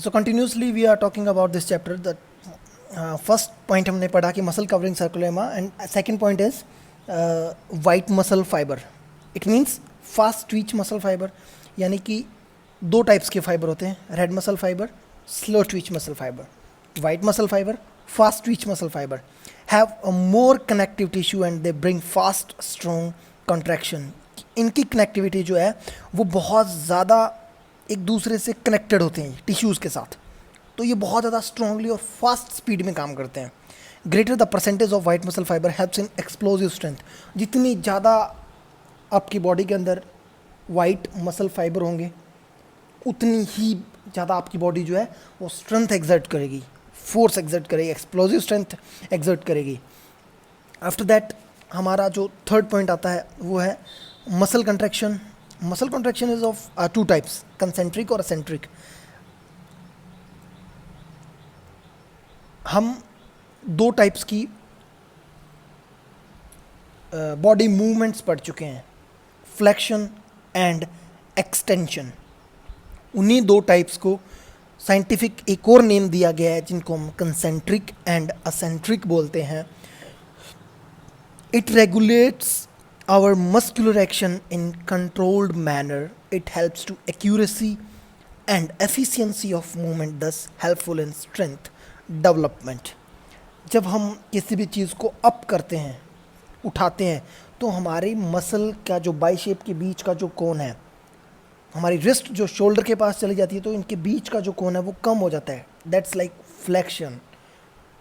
So continuously we are talking about this chapter. The first point हमने पढ़ा कि muscle covering sarcolemma, and second point is white muscle fiber. It means fast twitch muscle fiber. यानी कि दो types के fibre होते हैं, red muscle fibre, slow Twitch muscle fibre. White muscle fibre, fast Twitch muscle fibre have a more connective tissue and they bring fast strong contraction. इनकी connectivity जो है वो बहुत ज़्यादा एक दूसरे से कनेक्टेड होते हैं टिश्यूज़ के साथ, तो ये बहुत ज़्यादा स्ट्रांगली और फास्ट स्पीड में काम करते हैं. Greater the percentage of white muscle fibre helps in explosive strength. जितनी ज़्यादा आपकी बॉडी के अंदर वाइट मसल फाइबर होंगे उतनी ही ज़्यादा आपकी बॉडी जो है वो स्ट्रेंथ एक्सर्ट करेगी, फोर्स एक्सर्ट करेगी, एक्सप्लोजिव स्ट्रेंथ एक्सर्ट करेगी. आफ्टर दैट हमारा जो थर्ड पॉइंट आता है वो है muscle contraction. Muscle contraction is of two types, concentric और एसेंट्रिक. हम दो टाइप्स की बॉडी मूवमेंट्स पढ़ चुके हैं, फ्लेक्शन एंड एक्सटेंशन. उन्हीं दो टाइप्स को साइंटिफिक एक और नेम दिया गया है जिनको हम कंसेंट्रिक एंड एसेंट्रिक बोलते हैं. It regulates our muscular action in controlled manner. It helps to accuracy and efficiency of movement, thus helpful in strength development. जब हम किसी भी चीज़ को अप करते हैं, उठाते हैं, तो हमारी मसल का जो बाइसेप के बीच का जो कोण है, हमारी रिस्ट जो शोल्डर के पास चली जाती है, तो इनके बीच का जो कोण है वो कम हो जाता है. That's like flexion.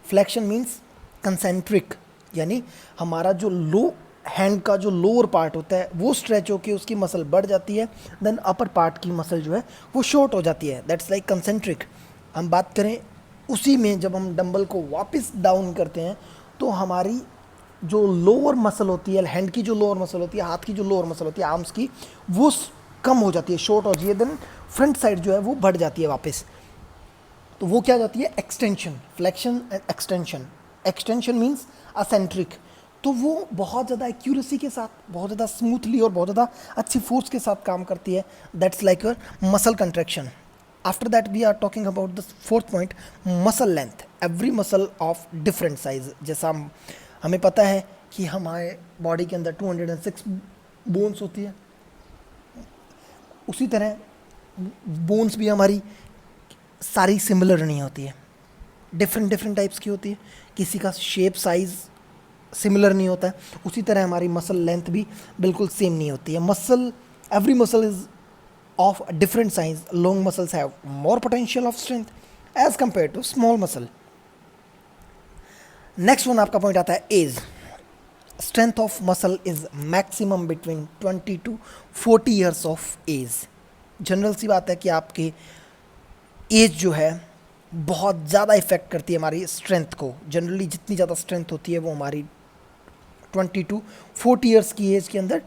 Flexion means concentric, यानी हमारा जो लो हैंड का जो लोअर पार्ट होता है वो स्ट्रेच होकर उसकी मसल बढ़ जाती है, देन अपर पार्ट की मसल जो है वो शॉर्ट हो जाती है. That's like concentric. हम बात करें उसी में, जब हम डंबल को वापस डाउन करते हैं तो हमारी जो लोअर मसल होती है, हैंड की जो लोअर मसल होती है, हाथ की जो लोअर मसल होती है, आर्म्स की, वो कम हो जाती है, शॉर्ट हो जाती है, देन फ्रंट साइड जो है वो बढ़ जाती है वापस. तो वो क्या जाती है, extension. Flexion and extension. Extension means eccentric. तो वो बहुत ज़्यादा एक्यूरेसी के साथ, बहुत ज़्यादा स्मूथली और बहुत ज़्यादा अच्छी फोर्स के साथ काम करती है. That's like your muscle contraction. After that we are talking about the fourth point, muscle length. Every muscle of different size. जैसा हमें पता है कि हमारे बॉडी के अंदर 206 बोन्स होती है, उसी तरह बोन्स भी हमारी सारी सिमिलर नहीं होती है, डिफरेंट डिफरेंट टाइप्स की होती है. किसी का शेप साइज़ सिमिलर नहीं होता है. उसी तरह हमारी मसल लेंथ भी बिल्कुल सेम नहीं होती है. Muscle, every muscle is of different size. Long muscles have more potential of strength as compare to small muscle. Next one आपका पॉइंट आता है age. Strength of muscle is maximum between 20 to 40 years of age. General सी बात है कि आपके as जो है बहुत ज़्यादा इफेक्ट करती है हमारी स्ट्रेंथ को. जनरली जितनी ज़्यादा स्ट्रेंथ होती है वो हमारी 20 to 40 ईयर्स की एज के अंदर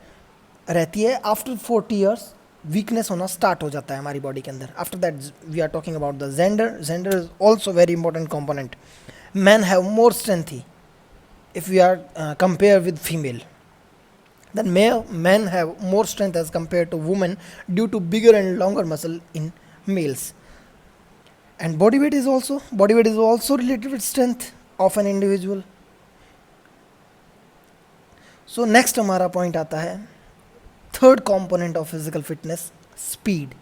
रहती है. आफ्टर 40 ईयर्स वीकनेस होना स्टार्ट हो जाता है हमारी बॉडी के अंदर. After that we are talking about the gender. Gender is also very important component. Man have more strength he if we are compare with female, then men have more strength as compared to women due to bigger and longer muscle in males. And body weight is also related with strength of an individual. So next हमारा point आता है third component of physical fitness, speed.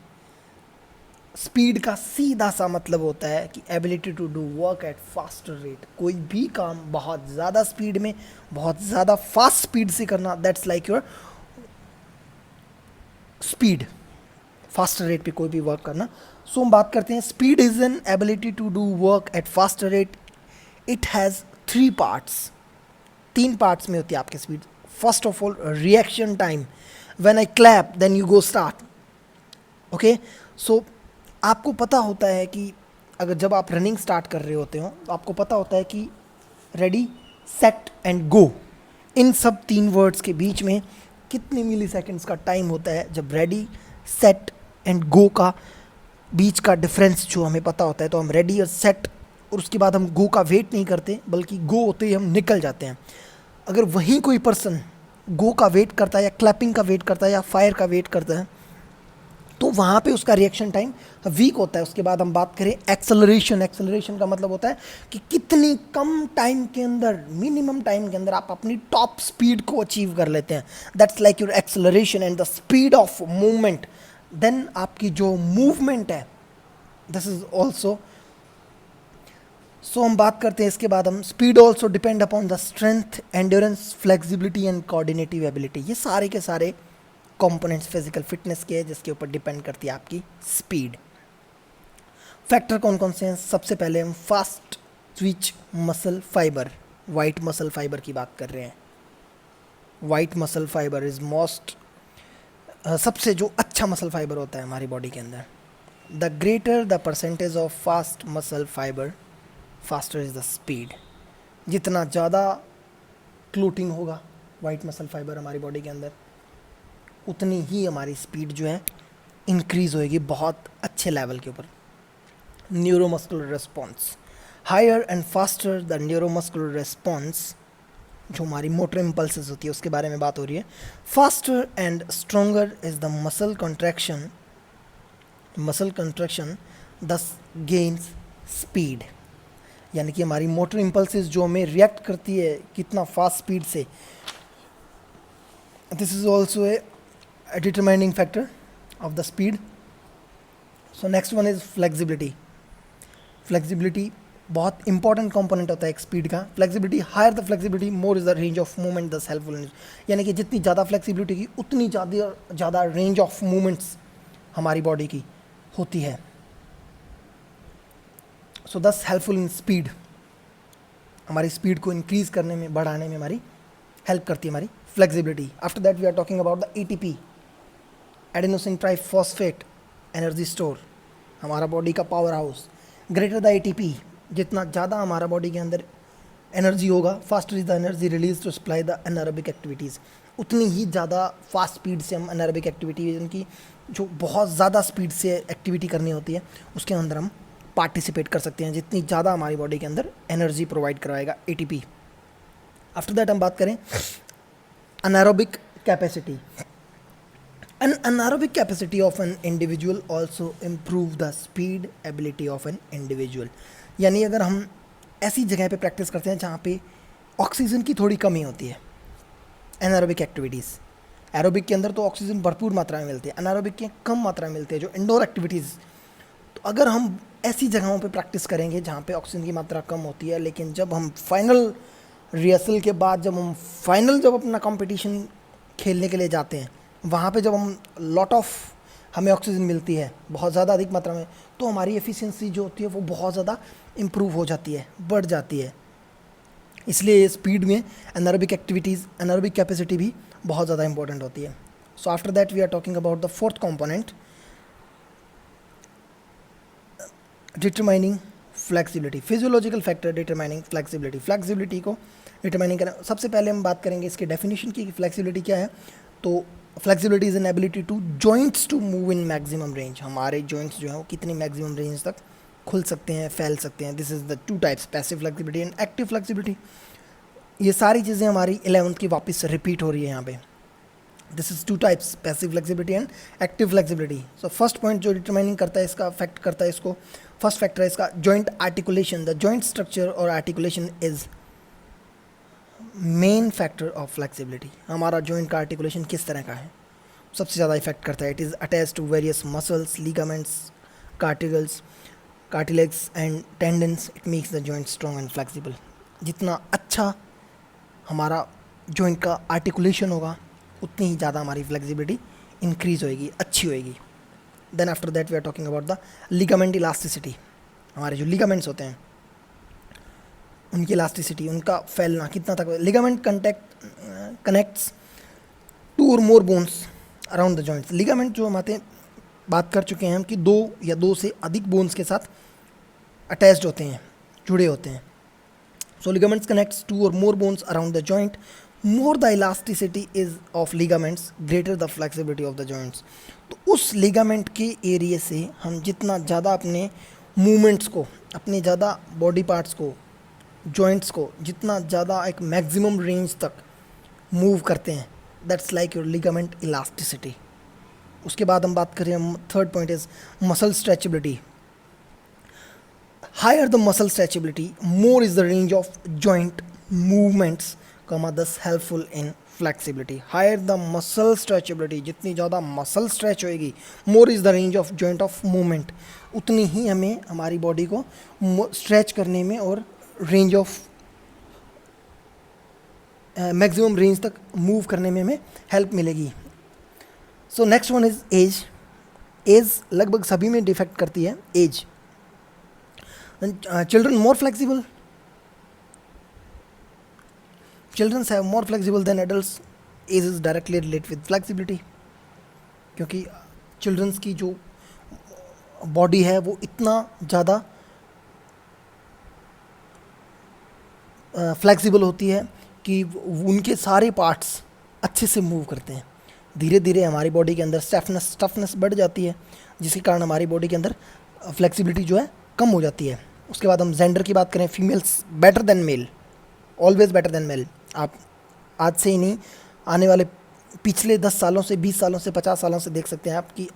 Speed का सीधा सा मतलब होता है कि ability to do work at faster rate. कोई भी काम बहुत ज़्यादा स्पीड में, बहुत ज़्यादा फास्ट स्पीड से करना, that's like your speed. Faster rate पे कोई भी वर्क करना. सो हम बात करते हैं, speed is an ability to do work at faster rate. It has 3 parts. 3 parts में होती है आपकी speed. First of all, reaction time. When I clap then you go start. Okay, so आपको पता होता है कि अगर जब आप रनिंग स्टार्ट कर रहे होते हो तो आपको पता होता है कि रेडी, सेट एंड गो, इन सब 3 वर्ड्स के बीच में कितने मिली सेकेंड्स का टाइम होता है. जब रेडी, सेट एंड गो का बीच का डिफरेंस जो हमें पता होता है, तो हम रेडी और सेट और उसके बाद हम गो का वेट नहीं करते, बल्कि गो होते ही हम निकल जाते हैं. अगर वहीं कोई पर्सन गो का वेट करता है या क्लैपिंग का वेट करता है या फायर का वेट करता है, तो वहाँ पे उसका रिएक्शन टाइम वीक होता है। उसके बाद हम बात करें एक्सेलरेशन। एक्सेलरेशन का मतलब होता है कि कितनी कम टाइम के अंदर, मिनिमम टाइम के अंदर आप अपनी टॉप स्पीड को अचीव कर लेते हैं। That's like your acceleration and the speed of movement. Then आपकी जो मूवमेंट है, दिस इज ऑल्सो, सो हम बात करते हैं इसके बाद हम speed also depend upon the strength, endurance, flexibility and coordinative ability. ये सारे के सारे कंपोनेंट्स फिजिकल फिटनेस के हैं जिसके ऊपर डिपेंड करती है आपकी स्पीड। फैक्टर कौन कौन से हैं? सबसे पहले हम fast Twitch muscle fibre, white muscle fibre की बात कर रहे हैं। White muscle fibre is most, सबसे जो अच्छा मसल फाइबर होता है हमारी बॉडी के अंदर। The greater the percentage of fast muscle fibre, faster is the speed. जितना ज़्यादा क्लोटिंग होगा वाइट मसल फाइबर हमारी बॉडी के अंदर, उतनी ही हमारी स्पीड जो है इंक्रीज़ होएगी बहुत अच्छे लेवल के ऊपर। Neuromuscular response, higher and faster the neuromuscular response, जो हमारी मोटर इम्पल्सेस होती है उसके बारे में बात हो रही है। Faster and stronger is the muscle contraction, muscle contraction दस गेन्स स्पीड। यानी कि हमारी मोटर इम्पल्सेस जो हमें रिएक्ट करती है कितना फास्ट स्पीड से, this is also a determining factor of the speed. So next one is flexibility. Flexibility बहुत इंपॉर्टेंट कंपोनेंट होता है एक स्पीड का। Flexibility, higher the flexibility more is the range of movement thus helpful. यानी कि जितनी ज़्यादा फ्लेक्सिबिलिटी की उतनी ज़्यादा रेंज ऑफ मूवमेंट्स हमारी बॉडी की होती है। So thus helpful in speed, हमारी स्पीड को इंक्रीज करने में, बढ़ाने में हमारी हेल्प करती है हमारी flexibility. After that we are talking about the ATP, adenosine triphosphate energy store, हमारा बॉडी का power house. Greater the ATP, जितना ज़्यादा हमारा बॉडी के अंदर एनर्जी होगा, faster is the energy release to supply the anaerobic activities. उतनी ही ज़्यादा फास्ट स्पीड से हम एनारोबिक एक्टिविटीज, इनकी जो बहुत ज़्यादा स्पीड से एक्टिविटी करनी होती है उसके अंदर हम पार्टिसिपेट कर सकते हैं, जितनी ज़्यादा हमारी बॉडी के अंदर एनर्जी प्रोवाइड करवाएगा एटीपी। आफ्टर दैट हम बात करें anaerobic capacity. An anaerobic capacity of an individual also improve the speed ability of an individual. यानी अगर हम ऐसी जगह पे प्रैक्टिस करते हैं जहाँ पे ऑक्सीजन की थोड़ी कमी होती है, एनारोबिक एक्टिविटीज़, एरोबिक के अंदर तो ऑक्सीजन भरपूर मात्रा में मिलती है, एनारोबिक के कम मात्रा में मिलती है, जो इंडोर एक्टिविटीज़। तो अगर हम ऐसी जगहों पे प्रैक्टिस करेंगे जहाँ पे ऑक्सीजन की मात्रा कम होती है, लेकिन जब हम फाइनल रिहर्सल के बाद जब अपना कंपटीशन खेलने के लिए जाते हैं, वहाँ पे जब हम लॉट ऑफ हमें ऑक्सीजन मिलती है बहुत ज़्यादा अधिक मात्रा में, तो हमारी एफिशिएंसी जो होती है वो बहुत ज़्यादा इम्प्रूव हो जाती है, बढ़ जाती है। इसलिए स्पीड में एनारोबिक एक्टिविटीज़, एनारोबिक कैपेसिटी भी बहुत ज़्यादा इंपॉर्टेंट होती है। So after that we are talking about the fourth component, determining flexibility, physiological factor determining flexibility. Flexibility को डिटरमाइनिंग करें, सबसे पहले हम बात करेंगे इसके डेफिनेशन की, फ्लेक्सिबिलिटी क्या है। तो flexibility is an ability to joints to move in maximum range. हमारे जॉइंट्स जो हैं वो कितनी मैक्सिमम रेंज तक खुल सकते हैं, फैल सकते हैं। This is the two types, passive flexibility and active flexibility. ये सारी चीज़ें हमारी 11th की वापस रिपीट हो रही है यहाँ पे। This is two types, passive flexibility and active flexibility. So first point जो डिटरमाइनिंग करता है, इसका अफेक्ट करता है इसको, फर्स्ट फैक्टर है इसका joint articulation. The joint structure और articulation is main factor of flexibility. हमारा जॉइंट का आर्टिकुलेशन किस तरह का है, सबसे ज़्यादा इफेक्ट करता है। It is attach to various muscles, ligaments, cartilages and tendons. It makes the joint strong and flexible. जितना अच्छा हमारा जॉइंट का आर्टिकुलेशन होगा, उतनी ही ज़्यादा हमारी फ्लेक्सिबिलिटी इंक्रीज़ होएगी, अच्छी होएगी। Then after that we are talking about the ligament elasticity. हमारे जो लिगामेंट्स होते हैं उनकी इलास्टिसिटी, उनका फैलना कितना तक। Ligament connects two or more bones around the joints. Ligament जो हमारे बात कर चुके हैं हम कि दो या दो से अधिक बोन्स के साथ अटैच्ड होते हैं, जुड़े होते हैं। सो ligaments connects two or more bones around the joint. More the elasticity is of ligaments, greater the flexibility of the joints. तो उस लिगामेंट के एरिए से हम जितना ज़्यादा अपने मूवमेंट्स को, अपने ज़्यादा बॉडी पार्ट्स को, जॉइंट्स को जितना ज़्यादा एक मैक्सिमम रेंज तक मूव करते हैं, that's like your ligament elasticity. उसके बाद हम बात करें, third point is muscle stretchability. Higher the muscle stretchability, more is the range of joint movements, thus helpful in flexibility. Higher the muscle stretchability, जितनी ज़्यादा मसल स्ट्रेच होएगी, more is the range of joint of movement, उतनी ही हमें हमारी body को stretch करने में और रेंज ऑफ मैक्सिमम रेंज तक मूव करने में हमें हेल्प मिलेगी. So next one is age. Age लगभग सभी में डिफेक्ट करती है. Age, children more flexible, children have more flexible than adults. Age is directly related with flexibility, क्योंकि children's की जो बॉडी है वो इतना ज़्यादा फ्लेक्सिबल होती है कि उनके सारे पार्ट्स अच्छे से मूव करते हैं. धीरे धीरे हमारी बॉडी के अंदर स्टफनेस बढ़ जाती है, जिसके कारण हमारी बॉडी के अंदर फ्लेक्सिबिलिटी जो है कम हो जाती है. उसके बाद हम जेंडर की बात करें, females better than male, always better than male. आप आज से ही नहीं, आने वाले पिछले 10 सालों से, 20 सालों से, 50 सालों से देख सकते हैं आप कि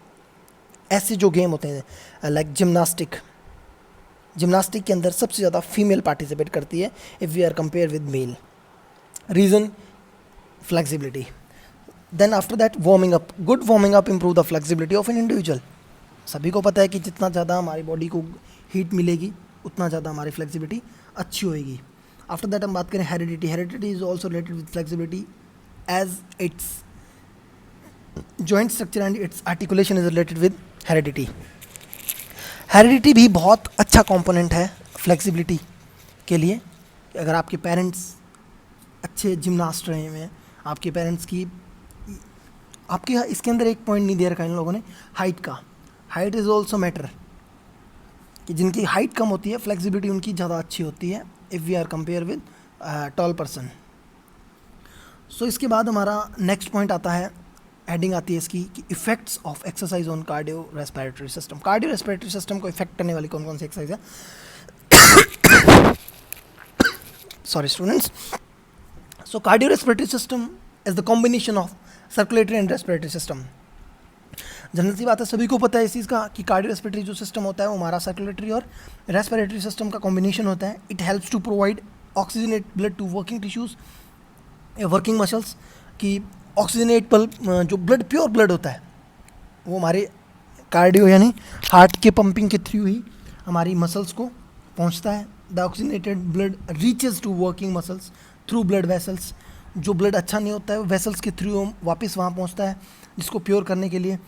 ऐसे जो गेम होते हैं लाइक जिम्नास्टिक के अंदर सबसे ज़्यादा फीमेल पार्टिसिपेट करती है if we are compare with male. Reason flexibility. Then after that warming up. Good warming up improve the flexibility of an individual. सभी को पता है कि जितना ज़्यादा हमारी बॉडी को हीट मिलेगी उतना ज़्यादा हमारी फ्लेक्सिबिलिटी अच्छी होएगी. आफ्टर दैट हम बात करें heredity. Heredity is also related with flexibility as its joint structure and its articulation is related with heredity. Heredity भी बहुत अच्छा कंपोनेंट है फ्लेक्सिबिलिटी के लिए. अगर आपके पेरेंट्स अच्छे जिम्नास्ट रहे हैं, आपके पेरेंट्स की, आपके इसके अंदर एक पॉइंट नहीं दे रखा इन लोगों ने, हाइट का. हाइट इज़ ऑल्सो मैटर, कि जिनकी हाइट कम होती है फ्लेक्सिबिलिटी उनकी ज़्यादा अच्छी होती है if we are compare with tall person. So इसके बाद हमारा नेक्स्ट पॉइंट आता है, हेडिंग आती है इसकी कि effects of exercise on cardio respiratory system. Cardio respiratory system को इफेक्ट करने वाली कौन कौन सी एक्सरसाइज है? Sorry students. So cardio respiratory system is the combination of circulatory and respiratory system. General सी बात है, सभी को पता है इस चीज़ का कि कार्डियो रेस्पिरेटरी जो सिस्टम होता है वो हमारा सर्कुलेटरी और रेस्पिरेटरी सिस्टम का कॉम्बिनेशन होता है. It helps to provide oxygenate blood to working tissues, working muscles, कि ऑक्सीजनेट जो ब्लड, प्योर ब्लड होता है वो हमारे कार्डियो यानी हार्ट के पंपिंग के थ्रू ही हमारी मसल्स को पहुंचता है. The oxygenated blood reaches to working muscles through blood vessels. जो ब्लड अच्छा नहीं होता है वेसल्स के थ्रू वापस वहाँ पहुँचता है, जिसको प्योर करने के लिए,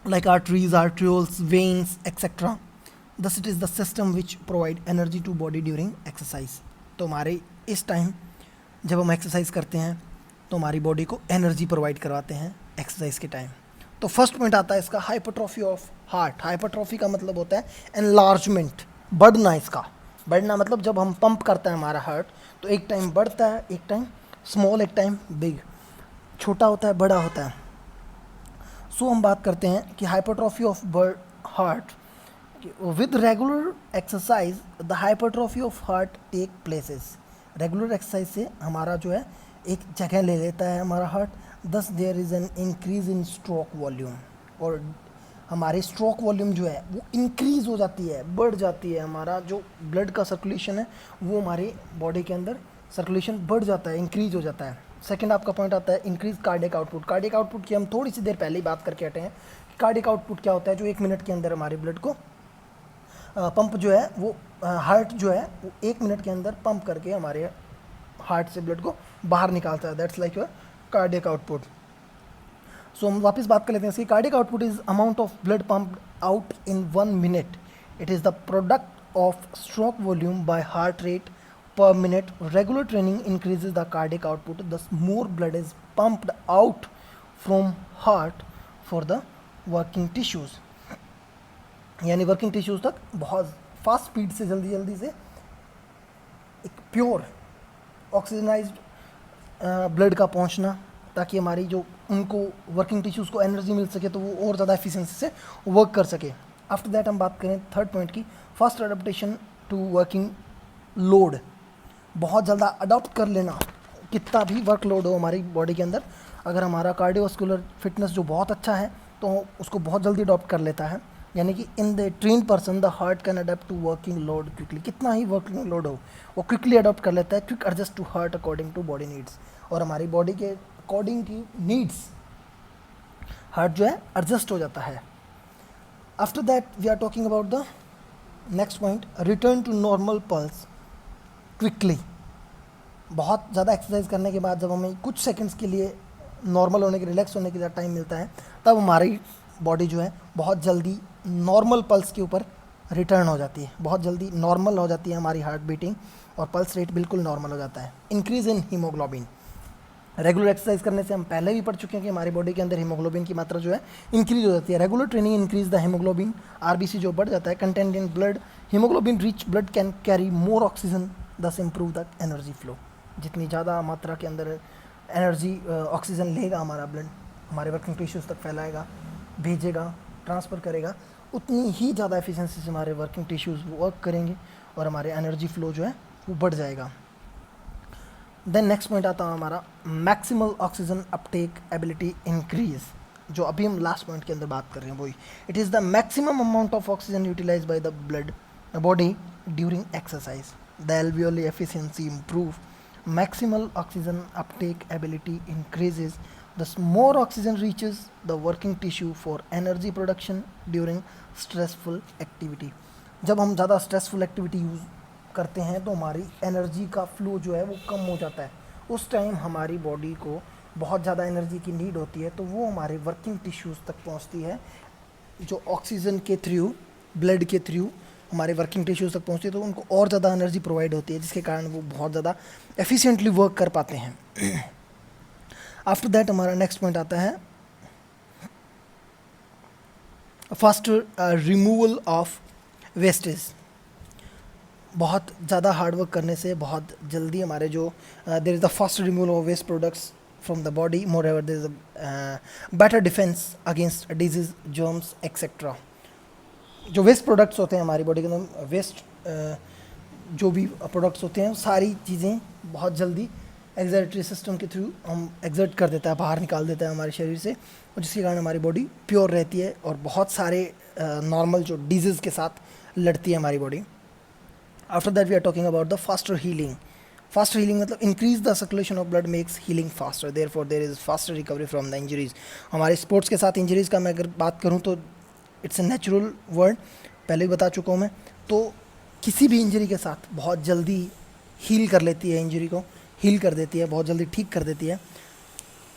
like arteries, arterioles, veins, etc. Thus it is the system which provide energy to body during exercise. तो हमारे इस टाइम जब हम एक्सरसाइज करते हैं तो हमारी बॉडी को एनर्जी प्रोवाइड करवाते हैं एक्सरसाइज के टाइम. तो फर्स्ट पॉइंट आता है इसका हाइपरट्रॉफी ऑफ हार्ट. हाइपरट्रॉफी का मतलब होता है एनलार्जमेंट, बढ़ना. इसका बढ़ना मतलब जब हम पंप करता है हमारा हार्ट तो एक टाइम बढ़ता है, एक टाइम स्मॉल, एक टाइम बिग, छोटा होता है, बड़ा होता है. सो हम बात करते हैं कि hypertrophy of heart. With regular exercise the hypertrophy of heart take places. Regular exercise से हमारा जो है एक जगह ले लेता है हमारा heart. Thus there is an increase in stroke volume. और हमारी स्ट्रोक वॉल्यूम जो है वो इंक्रीज़ हो जाती है, बढ़ जाती है. हमारा जो ब्लड का सर्कुलेशन है वो हमारी बॉडी के अंदर सर्कुलेशन बढ़ जाता है, इंक्रीज़ हो जाता है. सेकंड आपका पॉइंट आता है increase cardiac output. Cardiac output की हम थोड़ी सी देर पहले ही बात करके हटे हैं. कार्डियक आउटपुट क्या होता है? जो 1 मिनट के अंदर हमारे ब्लड को पंप जो है वो हार्ट जो है वो 1 मिनट के अंदर पंप करके हमारे हार्ट से ब्लड को बाहर निकालता है. That's like your cardiac output. So हम वापस बात कर लेते हैं इसकी. Cardiac output is amount of blood pumped out in 1 minute. It is the product of stroke volume by heart rate per minute. Regular training increases the cardiac output, thus more blood is pumped out from heart for the working tissues. यानी working tissues तक बहुत fast speed से जल्दी से एक pure ऑक्सीजनाइज्ड blood का पहुंचना, ताकि हमारी जो उनको वर्किंग टिश्यूज़ को एनर्जी मिल सके तो वो और ज़्यादा एफिशिएंसी से वर्क कर सके. आफ्टर दैट हम बात करें थर्ड पॉइंट की, fast adaptation to working load. बहुत ज़्यादा अडॉप्ट कर लेना, कितना भी वर्कलोड हो हमारी बॉडी के अंदर, अगर हमारा कार्डियोवास्कुलर फिटनेस जो बहुत अच्छा है तो उसको बहुत जल्दी अडॉप्ट कर लेता है। यानी कि in the train person the heart can adapt to working load quickly, कितना ही वर्किंग लोड हो वो क्विकली अडॉप्ट कर लेता है, quick adjust to heart according to body needs, और हमारी बॉडी के अकॉर्डिंग की नीड्स हार्ट जो है एडजस्ट हो जाता है। After that we are talking about the next point, return to normal pulse quickly. बहुत ज़्यादा एक्सरसाइज करने के बाद जब हमें कुछ सेकंड्स के लिए नॉर्मल होने के, रिलैक्स होने के लिए टाइम मिलता है, तब हमारी बॉडी जो है बहुत जल्दी नॉर्मल पल्स के ऊपर रिटर्न हो जाती है, बहुत जल्दी नॉर्मल हो जाती है हमारी हार्ट बीटिंग और पल्स रेट बिल्कुल नॉर्मल हो जाता है। Increase in haemoglobin, regular exercise करने से हम पहले भी पढ़ चुके हैं कि हमारी बॉडी के अंदर हीमोग्लोबिन की मात्रा जो है इंक्रीज हो जाती है। Regular training increase the haemoglobin, RBC जो बढ़ जाता है, content in blood, haemoglobin rich blood can carry more oxygen, दस इम्प्रूव द एनर्जी फ्लो। जितनी ज़्यादा मात्रा के अंदर एनर्जी ऑक्सीजन लेगा हमारा ब्लड, हमारे वर्किंग टिश्यूज़ तक फैलाएगा, भेजेगा, ट्रांसफ़र करेगा, उतनी ही ज़्यादा एफिशिएंसी से हमारे वर्किंग टिश्यूज़ वर्क करेंगे और हमारे एनर्जी फ्लो जो है वो बढ़ जाएगा। देन नेक्स्ट पॉइंट आता है हमारा maximal oxygen Uptake ability increase, जो अभी हम लास्ट पॉइंट के अंदर बात कर रहे हैं वही। It is the maximum amount of oxygen utilize by the blood body during exercise, the alveoli efficiency improve, maximal oxygen uptake ability increases, the more oxygen reaches the working tissue for energy production during stressful activity। जब हम ज़्यादा stressful activity use करते हैं तो हमारी energy का flow जो है वो कम हो जाता है, उस टाइम हमारी बॉडी को बहुत ज़्यादा एनर्जी की नीड होती है, तो वो हमारे वर्किंग टिश्यूज़ तक पहुंचती है, जो ऑक्सीजन के थ्रू, ब्लड के थ्रू हमारे वर्किंग टिश्यूज़ तक पहुँचती है, तो उनको और ज़्यादा एनर्जी प्रोवाइड होती है, जिसके कारण वो बहुत ज़्यादा एफिशिएंटली वर्क कर पाते हैं। आफ्टर दैट हमारा नेक्स्ट पॉइंट आता है फास्टर रिमूवल ऑफ वेस्टेज। बहुत ज़्यादा हार्ड वर्क करने से बहुत जल्दी हमारे जो there is the fast removal of waste products from the body, more ever there is a better defence against disease, germs etcetera. जो वेस्ट प्रोडक्ट्स होते हैं हमारी बॉडी के अंदर, वेस्ट जो भी प्रोडक्ट्स होते हैं, सारी चीज़ें बहुत जल्दी एक्सर्टरी सिस्टम के थ्रू हम एक्सर्ट कर देता है, बाहर निकाल देता है हमारे शरीर से, और जिसके कारण हमारी बॉडी प्योर रहती है और बहुत सारे नॉर्मल जो डिजीज़ के साथ लड़ती है हमारी body. After that we are talking about the faster healing. Faster healing मतलब increase the circulation of blood makes healing faster, therefore there is faster recovery from the injuries. हमारे स्पोर्ट्स के साथ इंजरीज़ का मैं अगर बात करूँ तो इट्स ए नेचुरल वर्ड, पहले भी बता चुका हूँ मैं, तो किसी भी इंजरी के साथ बहुत जल्दी हील कर लेती है, इंजरी को हील कर देती है, बहुत जल्दी ठीक कर देती है।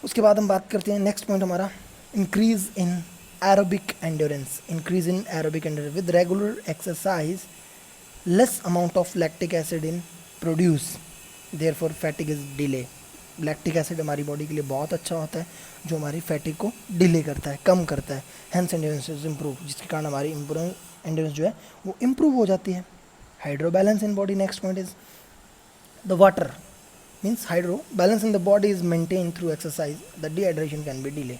उसके बाद हम बात करते हैं नेक्स्ट पॉइंट हमारा, increase in aerobic endurance. Increase in aerobic endurance with regular exercise, less amount of lactic acid in produce, therefore fatigue is delay. Lactic acid हमारी बॉडी के लिए बहुत अच्छा होता है, जो हमारी फैटिग को डिले करता है, कम करता है, हेंस एंड्योरेंस इज इम्प्रूव, जिसके कारण हमारी एंड्योरेंस जो है वो इम्प्रूव हो जाती है। Hydro balance in body, next point is the water means hydro balance in the body is maintain through exercise, the dehydration can be delay.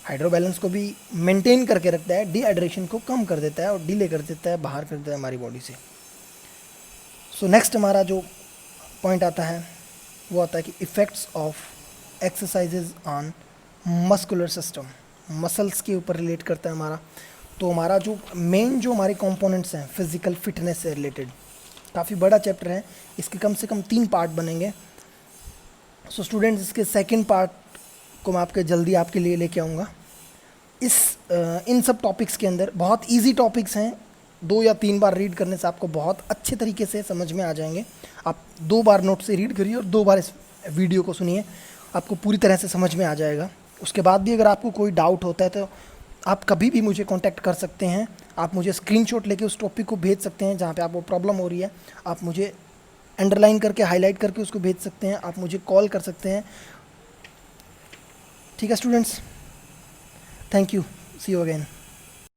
Hydro balance को भी मेंटेन करके रखता है, डिहाइड्रेशन को कम कर देता है और डिले कर देता है, बाहर कर देता है हमारी बॉडी से। सो नेक्स्ट हमारा जो पॉइंट आता है वो आता है कि effects of exercises on muscular system, muscles के ऊपर रिलेट करता है हमारा। तो हमारा जो मेन जो हमारे कंपोनेंट्स हैं फिज़िकल फिटनेस से रिलेटेड, काफ़ी बड़ा चैप्टर है, इसके कम से कम 3 पार्ट बनेंगे। सो स्टूडेंट्स, इसके सेकंड पार्ट को मैं आपके जल्दी आपके लिए लेके आऊँगा। इन सब टॉपिक्स के अंदर बहुत इजी टॉपिक्स हैं, 2 या 3 बार रीड करने से आपको बहुत अच्छे तरीके से समझ में आ जाएंगे। आप 2 बार नोट से रीड करिए और 2 बार इस वीडियो को सुनिए, आपको पूरी तरह से समझ में आ जाएगा। उसके बाद भी अगर आपको कोई डाउट होता है तो आप कभी भी मुझे कांटेक्ट कर सकते हैं। आप मुझे स्क्रीनशॉट लेके उस टॉपिक को भेज सकते हैं जहाँ पे आपको प्रॉब्लम हो रही है, आप मुझे अंडरलाइन करके हाईलाइट करके उसको भेज सकते हैं, आप मुझे कॉल कर सकते हैं। ठीक है students, thank you, see you again.